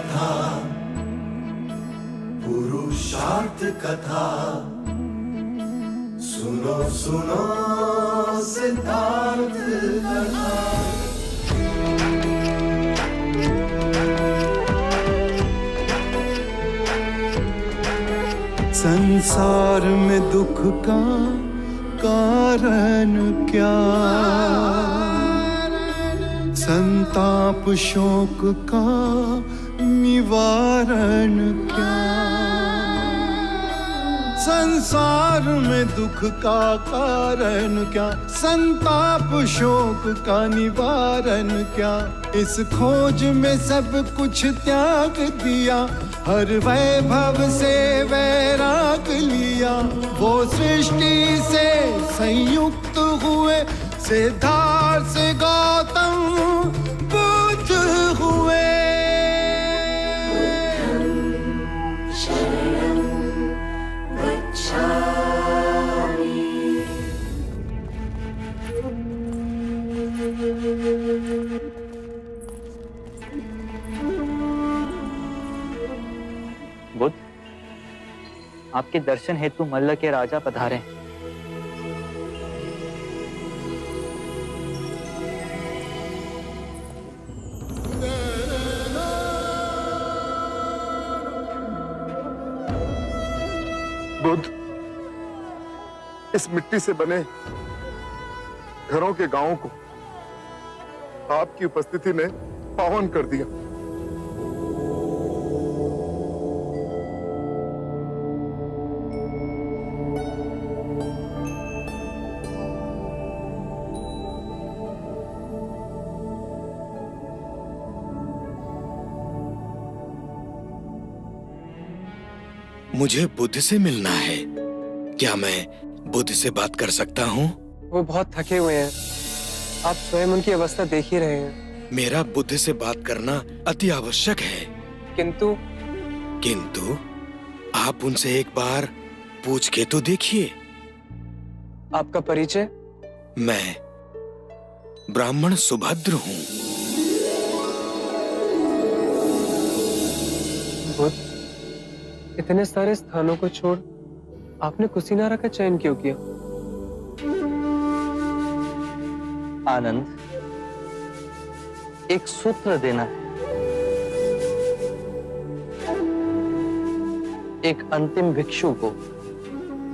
कथा, पुरुषार्थ कथा, सुनो सुनो सिद्धार्थ कथा। संसार में दुख का कारण क्या, संताप शोक का निवारण क्या। संसार में दुख का कारण क्या, संताप शोक का निवारण क्या। इस खोज में सब कुछ त्याग दिया, हर वैभव से वैराग लिया। वो सृष्टि से संयुक्त हुए, सिद्धार्थ से गौतम बुद्ध हुए। बुद्ध, आपके दर्शन हेतु मल्ल के राजा पधारे हैं। बुद्ध, इस मिट्टी से बने घरों के गांवों को आपकी उपस्थिति ने पावन कर दिया। मुझे बुद्ध से मिलना है। क्या मैं बुद्ध से बात कर सकता हूँ? वो बहुत थके हुए हैं, आप स्वयं उनकी अवस्था देख ही रहे हैं। मेरा बुद्ध से बात करना अति आवश्यक है। किंतु आप उनसे एक बार पूछ के तो देखिए। आपका परिचय? मैं ब्राह्मण सुभद्र हूँ। बुद्ध, इतने सारे स्थानों को छोड़ आपने कुशीनारा का चयन क्यों किया? आनंद, एक सूत्र देना है, एक अंतिम भिक्षु को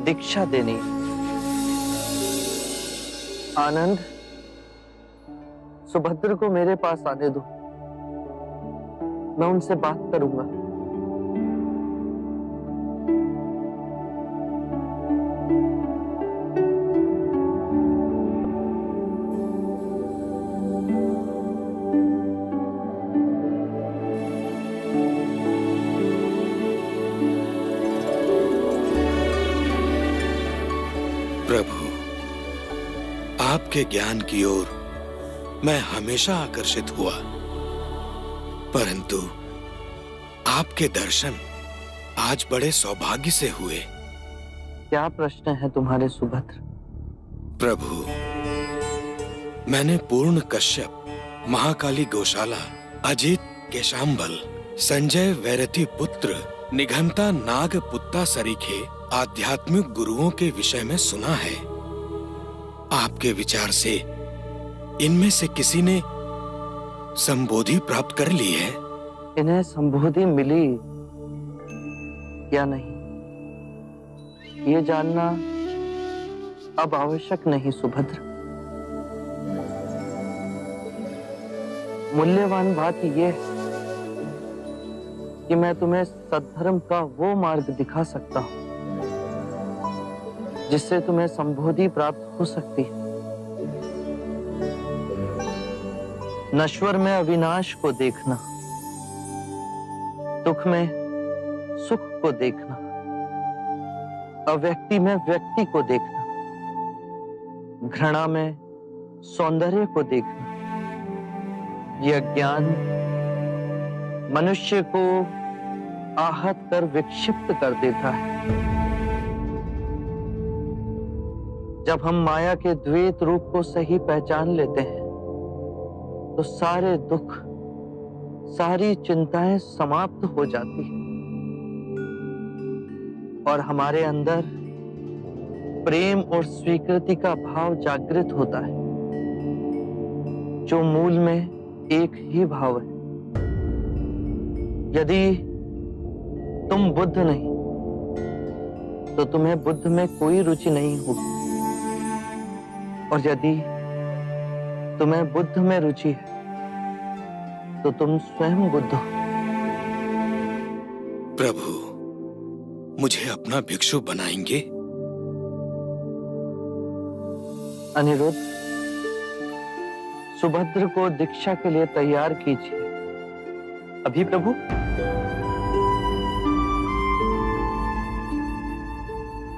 दीक्षा देनी है। आनंद, सुभद्र को मेरे पास आने दो, मैं उनसे बात करूंगा। प्रभु, आपके ज्ञान की ओर मैं हमेशा आकर्षित हुआ, परंतु आपके दर्शन आज बड़े सौभाग्य से हुए। क्या प्रश्न है तुम्हारे सुभद्र? प्रभु, मैंने पूर्ण कश्यप, महाकाली गौशाला, अजित केशांबल, संजय वैरति पुत्र, निघंता नाग पुत्ता सरीखे आध्यात्मिक गुरुओं के विषय में सुना है। आपके विचार से इनमें से किसी ने संबोधि प्राप्त कर ली है? इन्हें संबोधि मिली या नहीं, ये जानना अब आवश्यक नहीं सुभद्र। मूल्यवान बात ये है कि मैं तुम्हें सद्धर्म का वो मार्ग दिखा सकता हूं जिससे तुम्हें संबोधि प्राप्त हो सकती है। नश्वर में अविनाश को देखना, दुख में सुख को देखना, अव्यक्ति में व्यक्ति को देखना, घृणा में सौंदर्य को देखना, यह ज्ञान मनुष्य को आहत कर विक्षिप्त कर देता है। जब हम माया के द्वैत रूप को सही पहचान लेते हैं तो सारे दुख सारी चिंताएं समाप्त हो जाती हैं और हमारे अंदर प्रेम और स्वीकृति का भाव जागृत होता है, जो मूल में एक ही भाव है। यदि तुम बुद्ध नहीं तो तुम्हें बुद्ध में कोई रुचि नहीं होगी, और यदि तुम्हें बुद्ध में रुचि है तो तुम स्वयं बुद्ध हो। प्रभु, मुझे अपना भिक्षु बनाएंगे? अनिरुद्ध, सुभद्र को दीक्षा के लिए तैयार कीजिए। अभी प्रभु?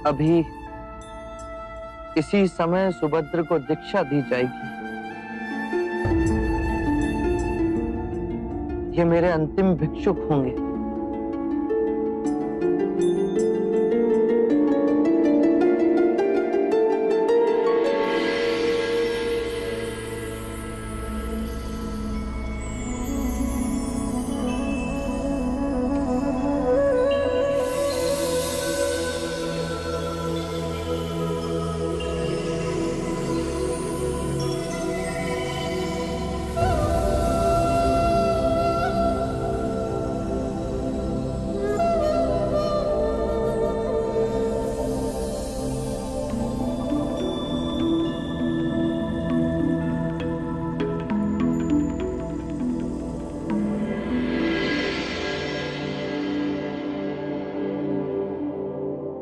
अभी इसी समय सुभद्र को दीक्षा दी जाएगी। ये मेरे अंतिम भिक्षुक होंगे।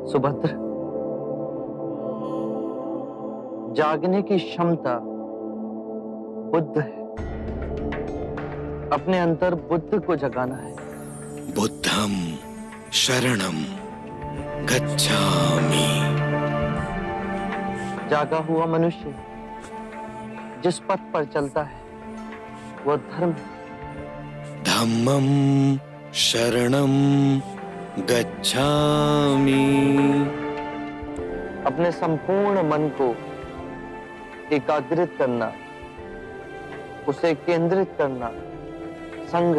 सुभद्र, जागने की क्षमता बुद्ध है। अपने अंदर बुद्ध को जगाना है। बुद्धम शरणम गच्छामि। जागा हुआ मनुष्य जिस पथ पर चलता है वो धर्म है। धम्मम शरणम गच्छामि। अपने संपूर्ण मन को एकाग्रित करना, उसे केंद्रित करना संघ।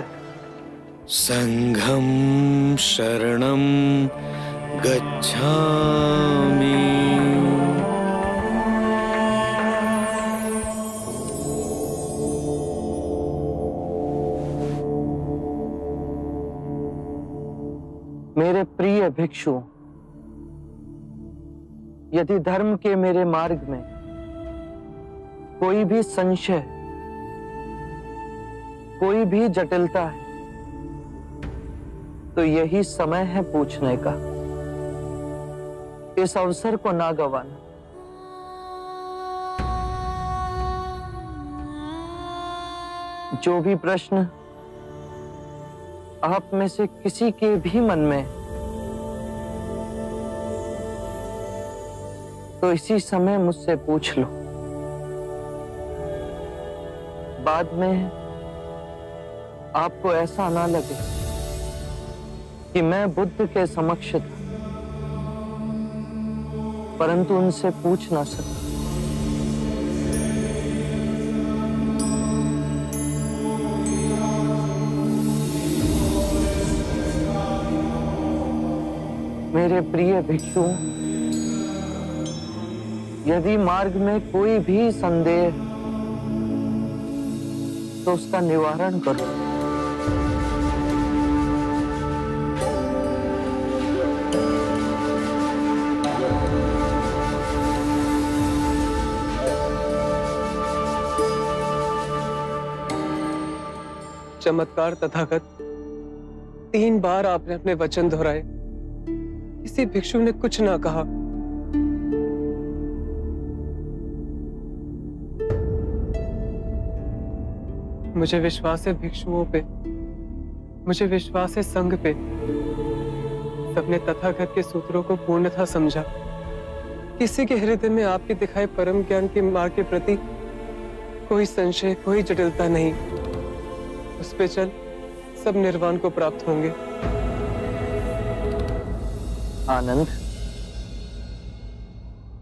संघम शरणम गच्छामि। मेरे प्रिय भिक्षु, यदि धर्म के मेरे मार्ग में कोई भी संशय, कोई भी जटिलता है, तो यही समय है पूछने का। इस अवसर को ना गंवाना। जो भी प्रश्न आप में से किसी के भी मन में तो इसी समय मुझसे पूछ लो। बाद में आपको ऐसा ना लगे कि मैं बुद्ध के समक्ष था परंतु उनसे पूछ ना सका। मेरे प्रिय भिक्षु, यदि मार्ग में कोई भी संदेह तो उसका निवारण करो। चमत्कार तथागत, 3 बार आपने अपने वचन दोहराए, किसी भिक्षु ने कुछ ना कहा। मुझे विश्वास है भिक्षुओं पे, मुझे विश्वास है संघ पे। सबने तथागत के सूत्रों को पूर्णतः समझा। किसी के हृदय में आपके दिखाए परम ज्ञान के मार्ग के प्रति कोई संशय, कोई जटिलता नहीं। उस पे चल सब निर्वाण को प्राप्त होंगे। आनंद,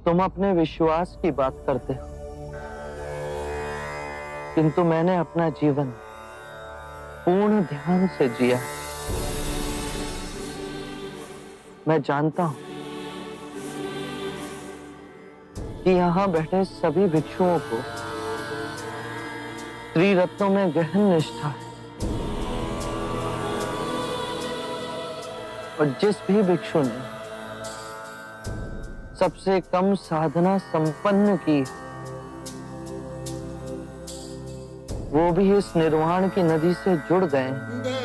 तुम अपने विश्वास की बात करते हो, किंतु मैंने अपना जीवन पूर्ण ध्यान से जिया। मैं जानता हूं कि यहां बैठे सभी भिक्षुओं को त्रिरत्नों में गहन निष्ठा है, और जिस भी भिक्षु ने सबसे कम साधना संपन्न की, वो भी इस निर्वाण की नदी से जुड़ गए हैं।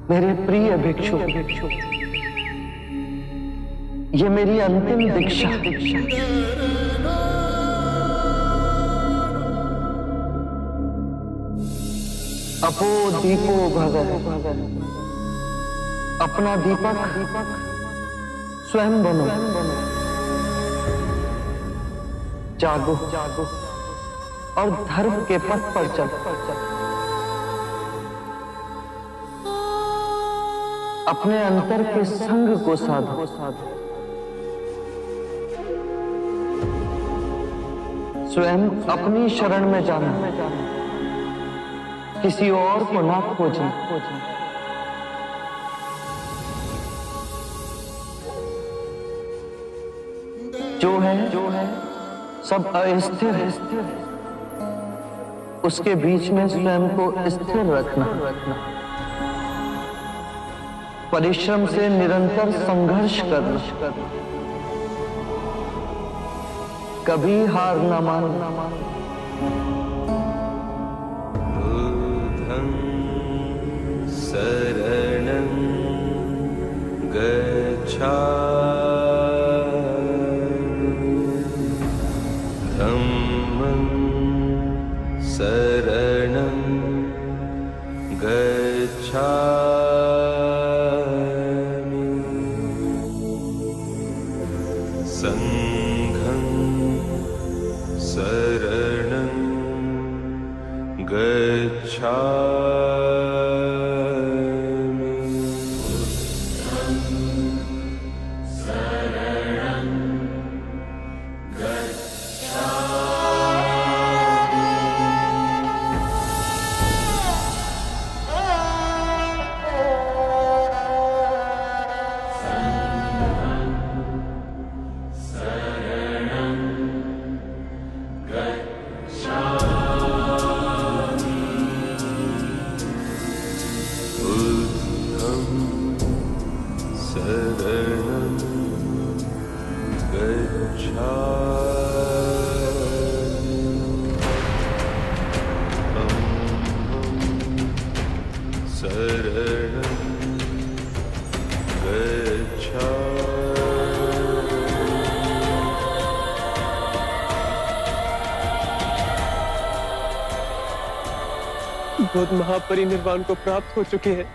मेरे प्रिय भिक्षु, ये मेरी अंतिम दीक्षा। अपो दीपो भव, अपना दीपक स्वयं बनो। जागो और धर्म के पथ पर चलो। अपने अंतर के संग को साधो। स्वयं अपनी शरण में जाना, किसी और को ना खोजना। जो है सब अस्थिर है, उसके बीच में स्वयं को स्थिर रखना। परिश्रम से निरंतर संघर्ष करना, कभी हार न मानना। बुद्धं शरणं गच्छामि, धम्मं शरणं गच्छामि, संघं शरणं गच्छामि। बुद्ध महापरिनिर्वाण को प्राप्त हो चुके हैं।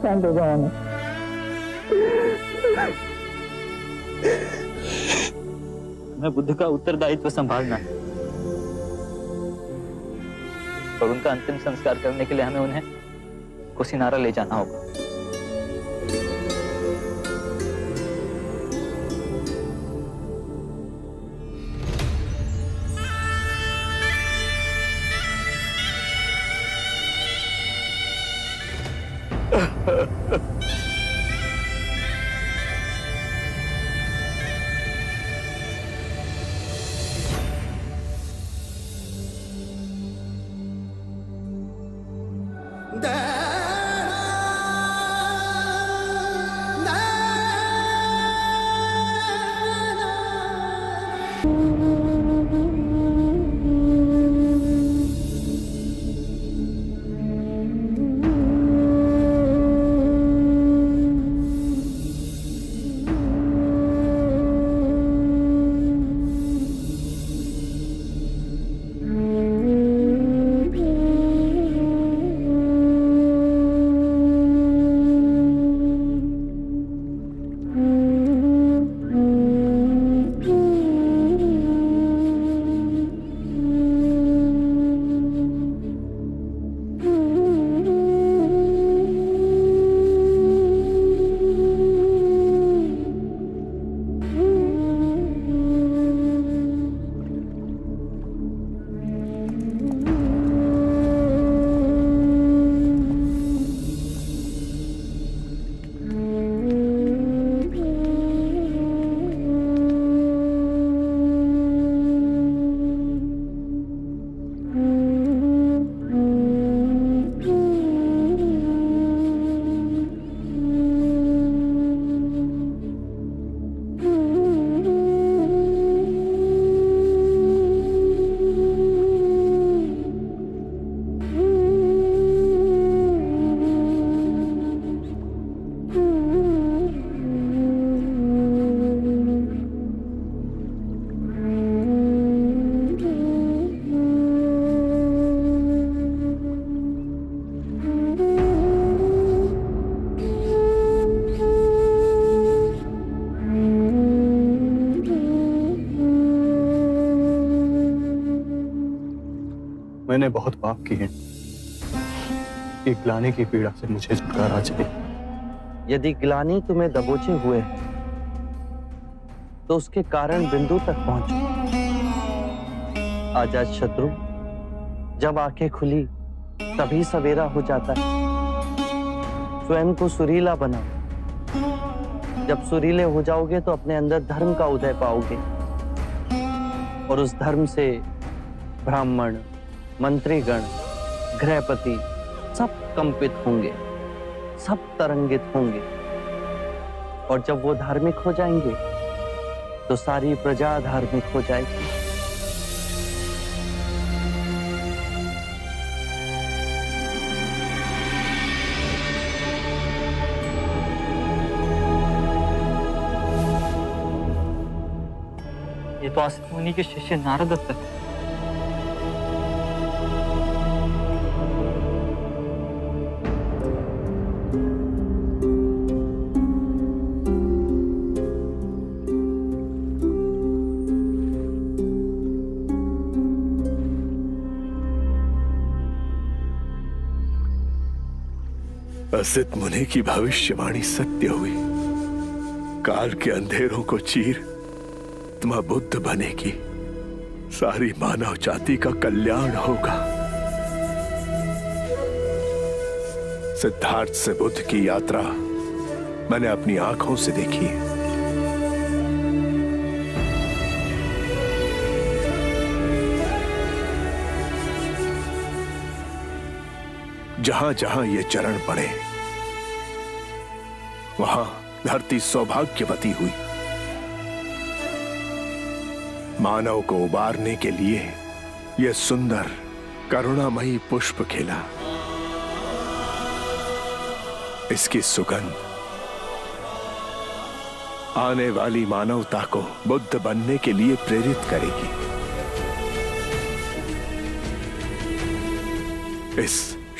शांत हो जाओ ना। मैं बुद्ध का उत्तरदायित्व संभालना है और उनका अंतिम संस्कार करने के लिए हमें उन्हें कुशीनारा ले जाना होगा। मैंने बहुत पाप किए हैं। एक ग्लानि की पीड़ा से मुझे छुटकारा चाहिए। यदि ग्लानि तुम्हें दबोचे हुए है तो उसके कारण बिंदु तक पहुंचो। आजाद शत्रु, जब आंखें खुली तभी सवेरा हो जाता है। स्वयं को सुरीला बनाओ। जब सुरीले हो जाओगे तो अपने अंदर धर्म का उदय पाओगे और उस धर्म से ब्राह्मण, मंत्रीगण, गृहपति सब कंपित होंगे, सब तरंगित होंगे। और जब वो धार्मिक हो जाएंगे तो सारी प्रजा धार्मिक हो जाएगी। ये तो असित मुनि के शिष्य नारद दत्त है। असित मुनि की भविष्यवाणी सत्य हुई। काल के अंधेरों को चीर तुम बुद्ध बनेगी। सारी मानव जाति का कल्याण होगा। सिद्धार्थ से बुद्ध की यात्रा मैंने अपनी आंखों से देखी है। जहां जहां ये चरण पड़े वहां धरती सौभाग्यवती हुई। मानव को उबारने के लिए यह सुंदर करुणामयी पुष्प खिला। इसकी सुगंध आने वाली मानवता को बुद्ध बनने के लिए प्रेरित करेगी। इस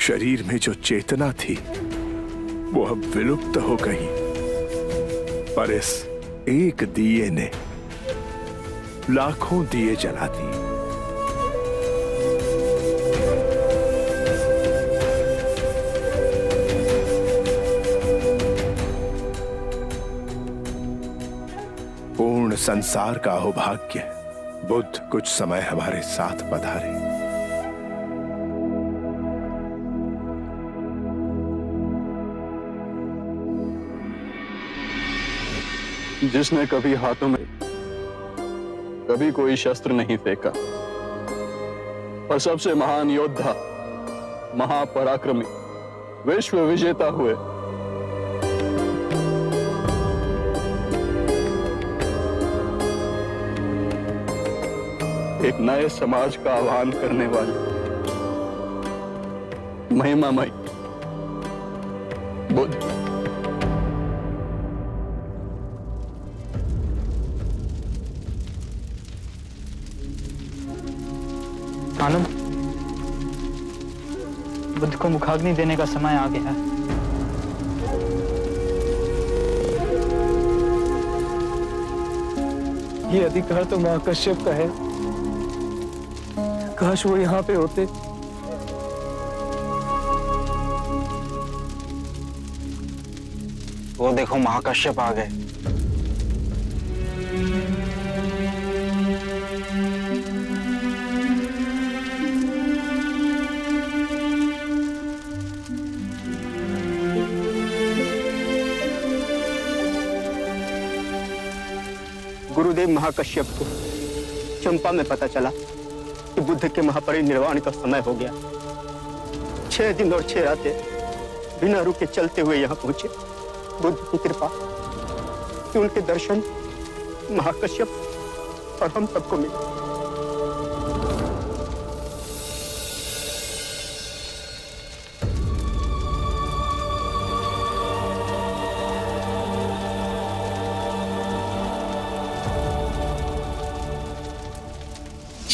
शरीर में जो चेतना थी वो अब विलुप्त हो गई, पर इस एक दिए ने लाखों दिए जला दिए। पूर्ण संसार का अहोभाग्य बुद्ध कुछ समय हमारे साथ पधारे। जिसने कभी हाथों में कभी कोई शस्त्र नहीं फेंका और सबसे महान योद्धा, महापराक्रमी, विश्व विजेता हुए, एक नए समाज का आह्वान करने वाले महिमामय बुद्ध। आनंद, बुद्ध को मुखाग्नि देने का समय आ गया है। ये अधिकार तो महाकश्यप का है। काश वो यहाँ पे होते। वो देखो महाकश्यप आ गए। गुरुदेव महाकश्यप को चंपा में पता चला कि बुद्ध के महापरिनिर्वाण का समय हो गया। 6 दिन और 6 रातें बिना रुके चलते हुए यहाँ पहुंचे। बुद्ध की कृपा कि उनके दर्शन महाकश्यप और हम सबको मिले।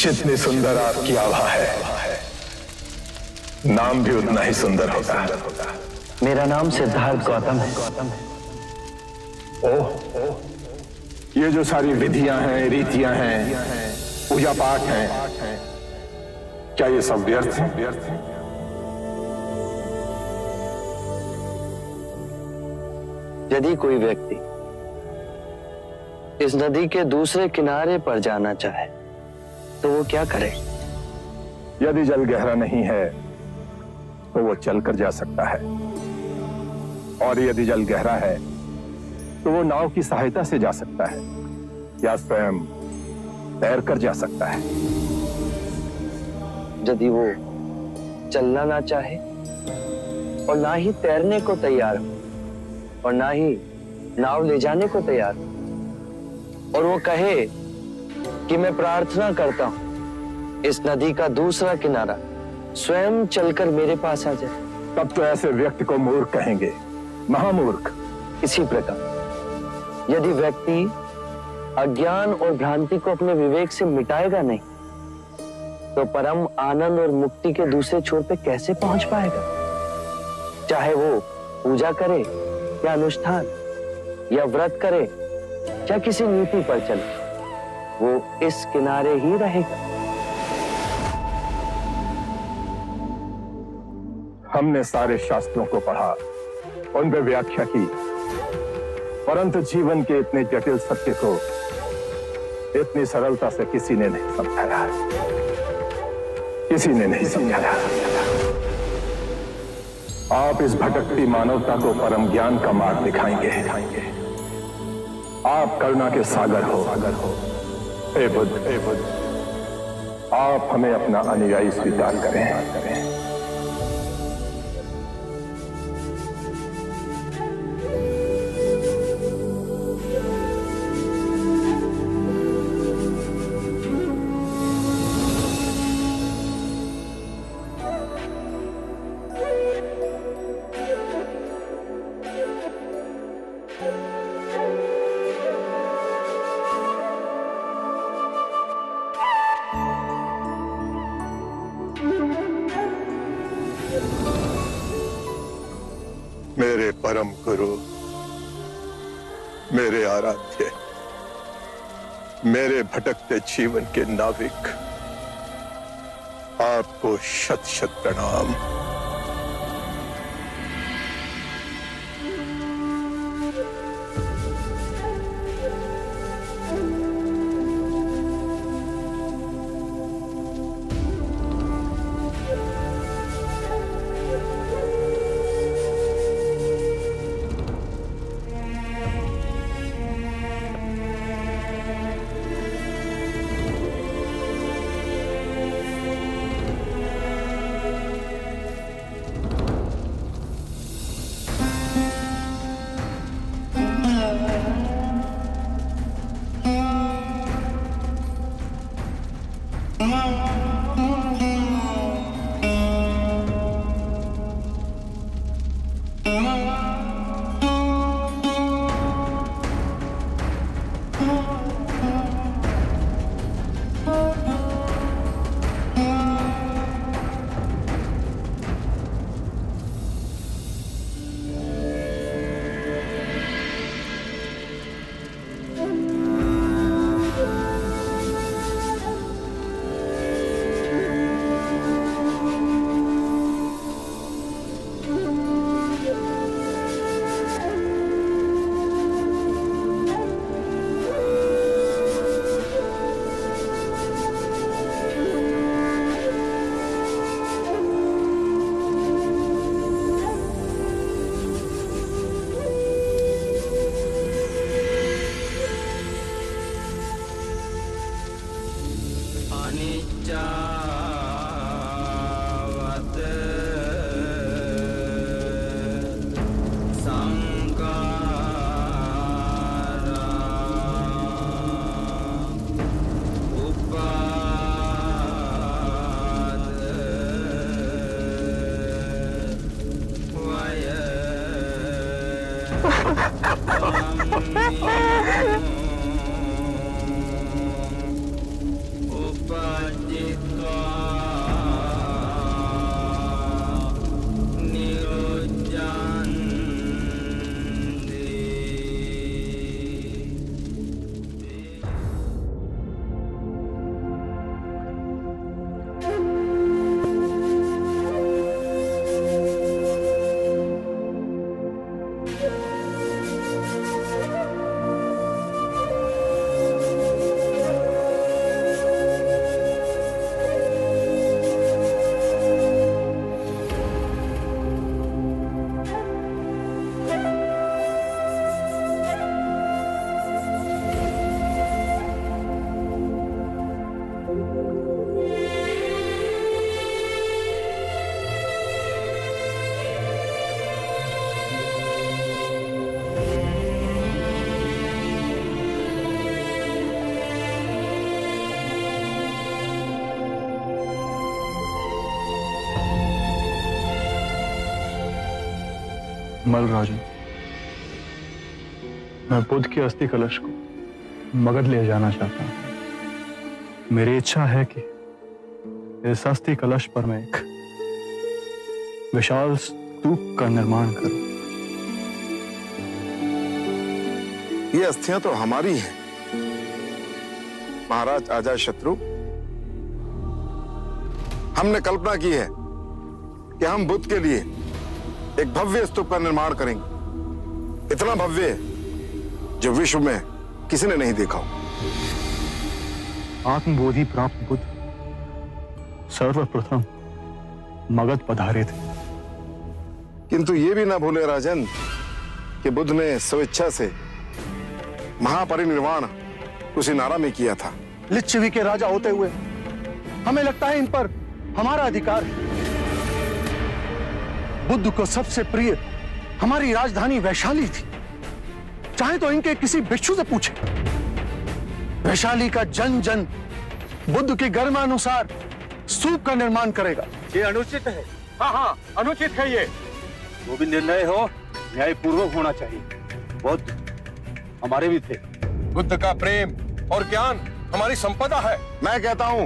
जितनी सुंदर आपकी आभा है, नाम भी उतना ही सुंदर होगा। मेरा नाम सिद्धार्थ गौतम है। ओह, ये जो सारी विधियां हैं, रीतियां हैं, पूजा पाठ हैं, क्या ये सब व्यर्थ हैं? यदि कोई व्यक्ति इस नदी के दूसरे किनारे पर जाना चाहे तो वो क्या करे? यदि जल गहरा नहीं है तो वो चलकर जा सकता है, और यदि जल गहरा है तो वो नाव की सहायता से जा सकता है या स्वयं तैरकर जा सकता है। यदि वो चलना ना चाहे और ना ही तैरने को तैयार हो और ना ही नाव ले जाने को तैयार हो, और वो कहे कि मैं प्रार्थना करता हूं इस नदी का दूसरा किनारा स्वयं चलकर मेरे पास आ जाए, तब तो ऐसे व्यक्ति को मूर्ख कहेंगे, महामूर्ख। इसी प्रकार यदि व्यक्ति अज्ञान और भ्रांति को अपने विवेक से मिटाएगा नहीं तो परम आनंद और मुक्ति के दूसरे छोर पे कैसे पहुंच पाएगा? चाहे वो पूजा करे या अनुष्ठान या व्रत करे या किसी नीति पर चले, वो इस किनारे ही रहेगा। हमने सारे शास्त्रों को पढ़ा, उन पर व्याख्या की, परंतु जीवन के इतने जटिल सत्य को इतनी सरलता से किसी ने नहीं समझाया, किसी ने नहीं समझाया। आप इस भटकती मानवता को परम ज्ञान का मार्ग दिखाएंगे। आप करुणा के सागर हो। हे बुद्ध, आप हमें अपना अनुयायी स्वीकार करें। मेरे परम गुरु, मेरे आराध्य, मेरे भटकते जीवन के नाविक, आपको शत शत प्रणाम। मल राजन, मैं बुद्ध की अस्थि कलश को मगध ले जाना चाहता हूं। मेरी इच्छा है कि इस अस्थि कलश पर मैं एक विशाल स्तूप का निर्माण करूं। ये अस्थियां तो हमारी हैं, महाराज अजात शत्रु। हमने कल्पना की है कि हम बुद्ध के लिए एक भव्य स्तूप का निर्माण करेंगे, इतना भव्य जो विश्व में किसी ने नहीं देखा हो। आत्मबोधि प्राप्त बुद्ध सर्वप्रथम मगध पधारे थे, किंतु ये भी ना भूले राजन कि बुद्ध ने स्वेच्छा से महापरिनिर्वाण कुशीनारा में किया था। लिच्छवी के राजा होते हुए हमें लगता है इन पर हमारा अधिकार है। बुद्ध को सबसे प्रिय हमारी राजधानी वैशाली थी। चाहे तो इनके किसी भिक्षु से पूछे। वैशाली का जन जन बुद्ध की गरिमानुसार स्तूप का निर्माण करेगा। ये अनुचित है। हाँ, अनुचित है ये। वो भी निर्णय हो न्यायपूर्वक होना चाहिए। बुद्ध हमारे भी थे। बुद्ध का प्रेम और ज्ञान हमारी संपदा है। मैं कहता हूं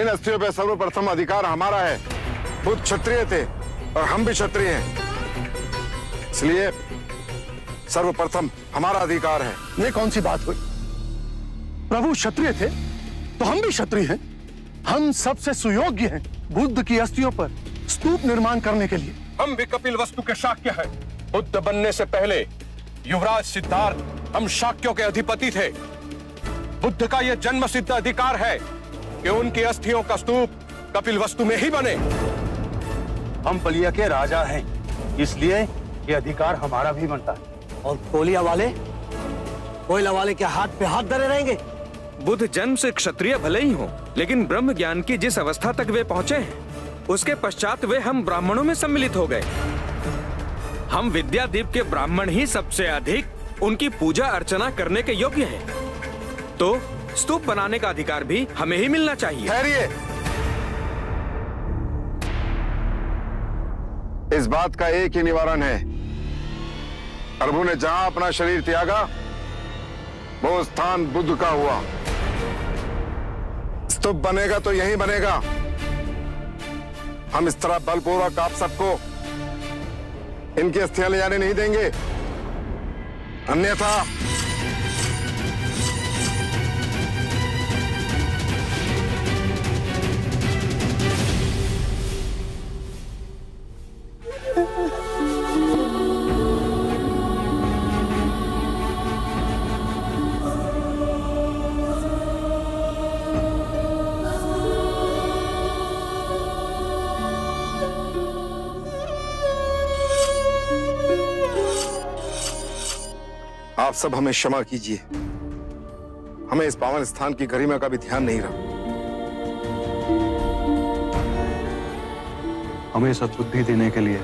इन अस्थियों पर सर्वप्रथम अधिकार हमारा है। बुद्ध क्षत्रिय थे और हम भी क्षत्रिय हैं। इसलिए सर्वप्रथम हमारा अधिकार है। ये कौन सी बात हुई? प्रभु क्षत्रिय थे तो हम भी क्षत्रिय हैं। हम सबसे सुयोग्य हैं बुद्ध की अस्थियों पर स्तूप निर्माण करने के लिए। हम भी कपिल वस्तु के शाक्य हैं। बुद्ध बनने से पहले युवराज सिद्धार्थ हम शाक्यों के अधिपति थे। बुद्ध का यह जन्म सिद्ध अधिकार है कि उनकी अस्थियों का स्तूप कपिल वस्तु में ही बने। हम बलिया के राजा हैं, इसलिए ये अधिकार हमारा भी बनता है। और कोलिया वाले, कोयला वाले के हाथ पे हाथ धरे रहेंगे? बुद्ध जन्म से क्षत्रिय भले ही हों, लेकिन ब्रह्म ज्ञान की जिस अवस्था तक वे पहुंचे हैं, उसके पश्चात वे हम ब्राह्मणों में सम्मिलित हो गए। हम विद्यादीप के ब्राह्मण ही सबसे अधिक उनकी पूजा अर्चना करने के योग्य हैं। तो स्तूप बनाने का अधिकार भी हमें ही मिलना चाहिए। ठहरिए। इस बात का एक ही निवारण है। प्रभु ने जहां अपना शरीर त्यागा वो स्थान बुद्ध का हुआ। स्तूप बनेगा तो यहीं बनेगा। हम इस तरह बलपूर्वक आप सबको इनकी अस्थियां ले जाने नहीं देंगे, अन्यथा आप सब हमें क्षमा कीजिए। हमें इस पावन स्थान की गरिमा का भी ध्यान नहीं रहा। हमें सद्बुद्धि देने के लिए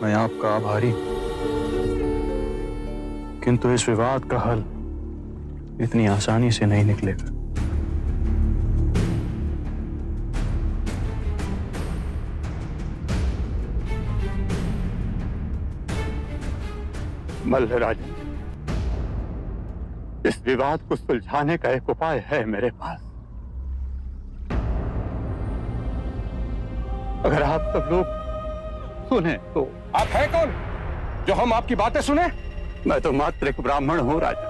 मैं आपका आभारी हूं। किंतु इस विवाद का हल इतनी आसानी से नहीं निकलेगा। मल्लराजन, इस विवाद को सुलझाने का एक उपाय है मेरे पास। अगर आप सब लोग सुने तो। आप हैं कौन जो हम आपकी बातें सुने? मैं तो मात्र एक ब्राह्मण हूं राजा।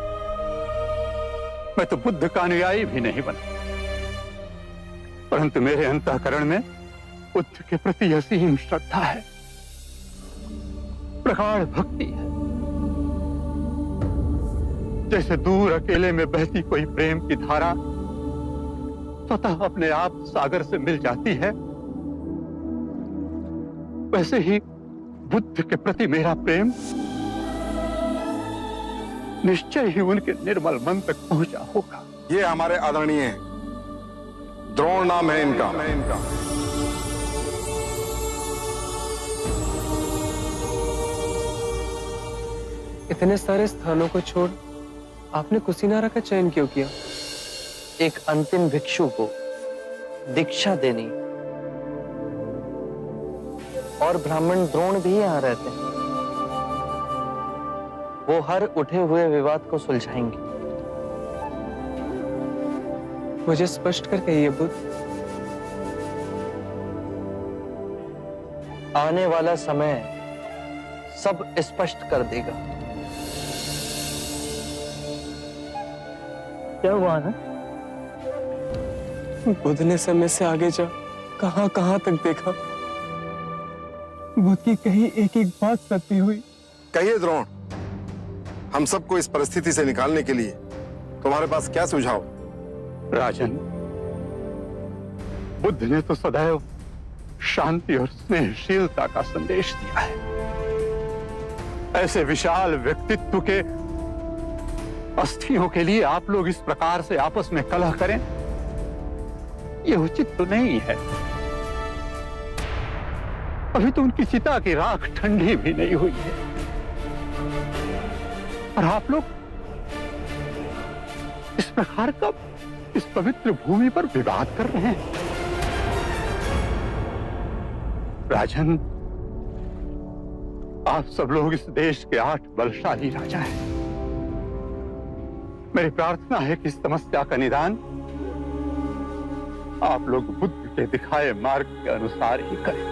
मैं तो बुद्ध का अनुयायी भी नहीं बना, परंतु मेरे अंतःकरण में बुद्ध के प्रति असीम श्रद्धा है, प्रगाढ़ भक्ति है। जैसे दूर अकेले में बहती कोई प्रेम की धारा स्वतः अपने आप सागर से मिल जाती है, वैसे ही बुद्ध के प्रति मेरा प्रेम निश्चय ही उनके निर्मल मन तक पहुंचा होगा। ये हमारे आदरणीय हैं, द्रोण नाम है इनका। इतने सारे स्थानों को छोड़ आपने कुशीनारा का चयन क्यों किया? एक अंतिम भिक्षु को दीक्षा देनी, और ब्राह्मण द्रोण भी यहाँ रहते हैं। वो हर उठे हुए विवाद को सुलझाएंगे। मुझे स्पष्ट कर कहिए बुद्ध। आने वाला समय सब स्पष्ट कर देगा। क्या हुआ ना? बुद्ध ने समय से आगे जा कहां तक देखा। बुद्ध की कही एक एक बात सत्य हुई। कहिए द्रोण, हम सबको इस परिस्थिति से निकालने के लिए तुम्हारे पास क्या सुझाव? राजन, बुद्ध ने तो सदैव शांति और स्नेहशीलता का संदेश दिया है। ऐसे विशाल व्यक्तित्व के अस्थियों के लिए आप लोग इस प्रकार से आपस में कलह करें, यह उचित तो नहीं है। अभी तो उनकी चिता की राख ठंडी भी नहीं हुई है, और आप लोग इस प्रकार का इस पवित्र भूमि पर विवाद कर रहे हैं। राजन, आप सब लोग इस देश के 8 बलशाली राजा हैं। मेरी प्रार्थना है कि इस समस्या का निदान आप लोग बुद्ध के दिखाए मार्ग के अनुसार ही करें।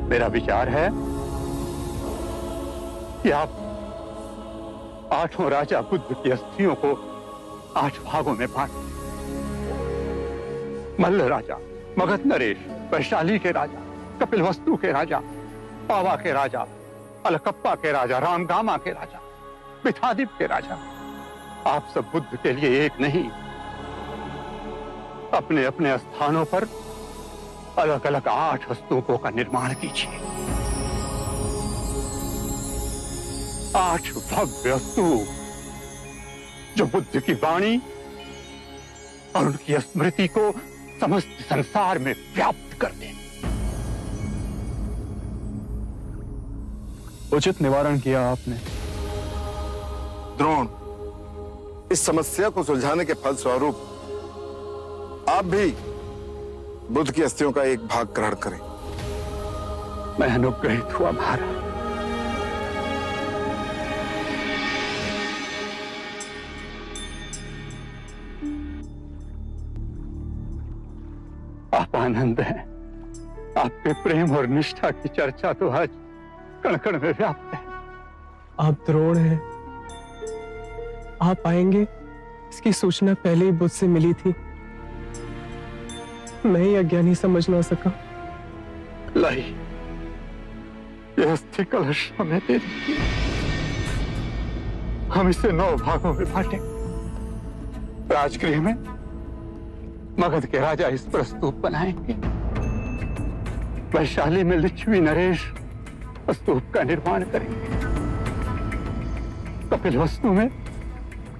मेरा विचार है कि आप 8 राजा बुद्ध की अस्थियों को 8 भागों में बांट, मल्ल राजा, मगध नरेश, वैशाली के राजा, कपिलवस्तु के राजा, पावा के राजा, अलकप्पा के राजा, रामगामा के राजा, मिथादीप के राजा, आप सब बुद्ध के लिए एक नहीं, अपने अपने स्थानों पर अलग अलग 8 स्तूपों का निर्माण कीजिए। 8 भव्य स्तूप जो बुद्ध की वाणी और उनकी स्मृति को समस्त संसार में व्याप्त कर दें। उचित निवारण किया आपने। द्रोण, इस समस्या को सुलझाने के फलस्वरूप आप भी बुद्ध की अस्थियों का एक भाग ग्रहण करें। मैं अनुग्रहित हुआ महाराज। आप आनंद हैं। आपके प्रेम और निष्ठा की चर्चा तो आज कण कण में व्याप्त है। आप द्रोण हैं। आप आएंगे इसकी सूचना पहले ही बुद्ध से मिली थी। मैं ही अज्ञानी समझ ना सका। लाई, यह अस्थि कलश हमें दे दीजिए। हम इसे 9 भागों में बांटें। राजगृह में मगध के राजा इस पर स्तूप बनाएंगे। वैशाली में लिच्छवी नरेश स्तूप का निर्माण करेंगे। कपिलवस्तु में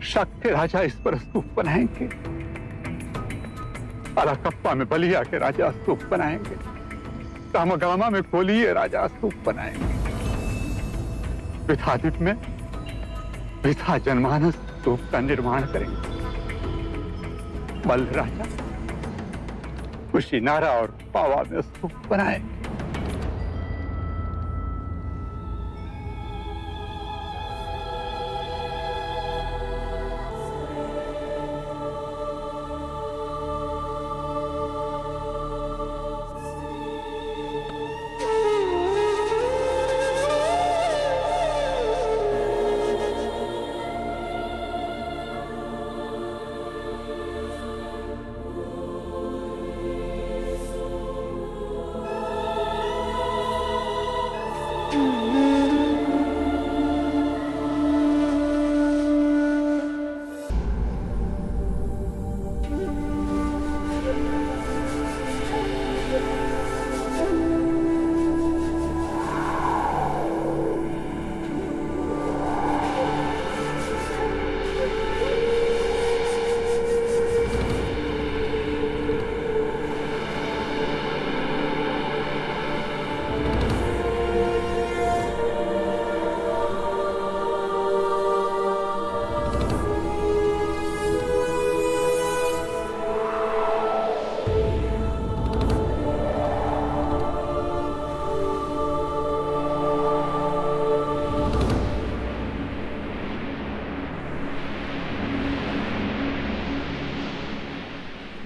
शक के राजा इस पर स्तूप बनाएंगे। अलकप्पा में बलिया के राजा स्तूप बनाएंगे। रामगामा में कोलीय राजा स्तूप बनाएंगे। विथादीप में विथा जनमानस स्तूप का निर्माण करेंगे। मल्ल राजा कुशीनारा और पावा में स्तूप बनाएंगे।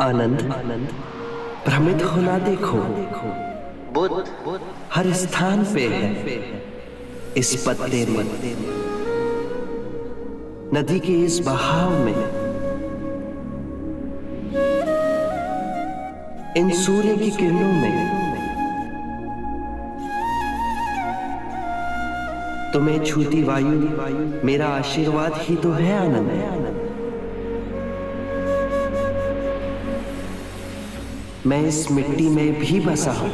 आनंद, भ्रमित होना देखो। बुद्ध हर स्थान पे है। इस पत्ते में, नदी के इस बहाव में, इन सूर्य की किरणों में। तुम्हें छूती वायु मेरा आशीर्वाद ही तो है आनंद। मैं इस मिट्टी में भी बसा हूं।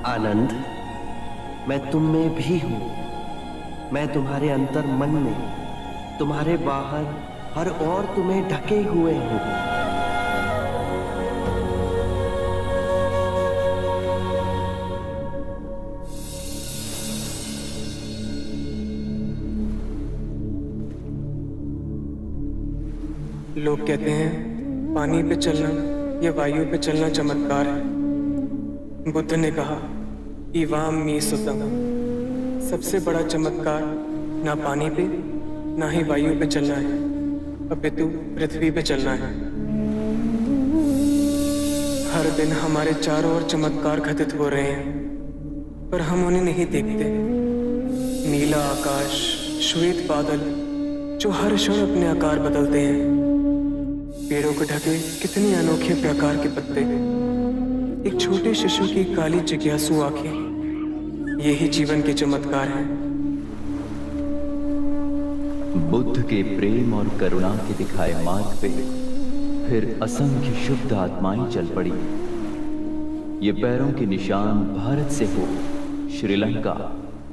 आनंद, मैं तुम में भी हूं। मैं तुम्हारे अंतर मन में, तुम्हारे बाहर हर और तुम्हें ढके हुए हूं। लोग कहते हैं पानी पे चलना या वायु पे चलना चमत्कार है। बुद्ध ने कहा इवाम मी सुतम, सबसे बड़ा चमत्कार ना पानी पे ना ही वायु पे चलना है, अपितु पृथ्वी पे चलना है। हर दिन हमारे चारों ओर चमत्कार घटित हो रहे हैं, पर हम उन्हें नहीं देखते। नीला आकाश, श्वेत बादल जो हर क्षण अपने आकार बदलते हैं, पेड़ों को ढके कितने अनोखे प्रकार के पत्ते, एक छोटे शिशु की काली जिज्ञासु आंखें, यही जीवन के चमत्कार हैं। बुद्ध के प्रेम और करुणा के दिखाए मार्ग पे फिर असंख्य शुद्ध आत्माएं चल पड़ी। ये पैरों के निशान भारत से हो Sri Lanka,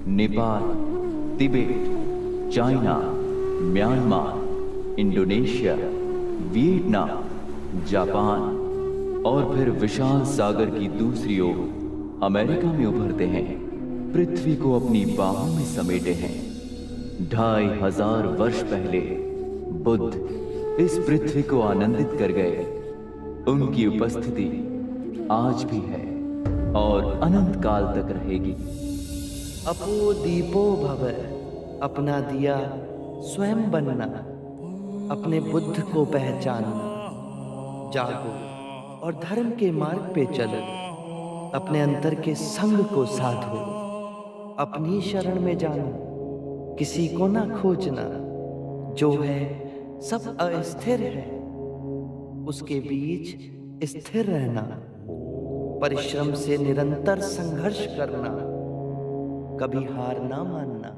Nepal, Tibet, China, Myanmar, Indonesia, Vietnam, Japan और फिर विशाल सागर की दूसरी ओर अमेरिका में उभरते हैं। पृथ्वी को अपनी बाहों में समेटे हैं। 2500 वर्ष पहले बुद्ध इस पृथ्वी को आनंदित कर गए। उनकी उपस्थिति आज भी है और अनंत काल तक रहेगी। अपो दीपो भव, अपना दिया स्वयं बनना, अपने बुद्ध को पहचानना। जागो और धर्म के मार्ग पे चलो, अपने अंतर के संग को साधो, अपनी शरण में जानो, किसी को ना खोजना। जो है सब अस्थिर है, उसके बीच स्थिर रहना, परिश्रम से निरंतर संघर्ष करना, कभी हार ना मानना।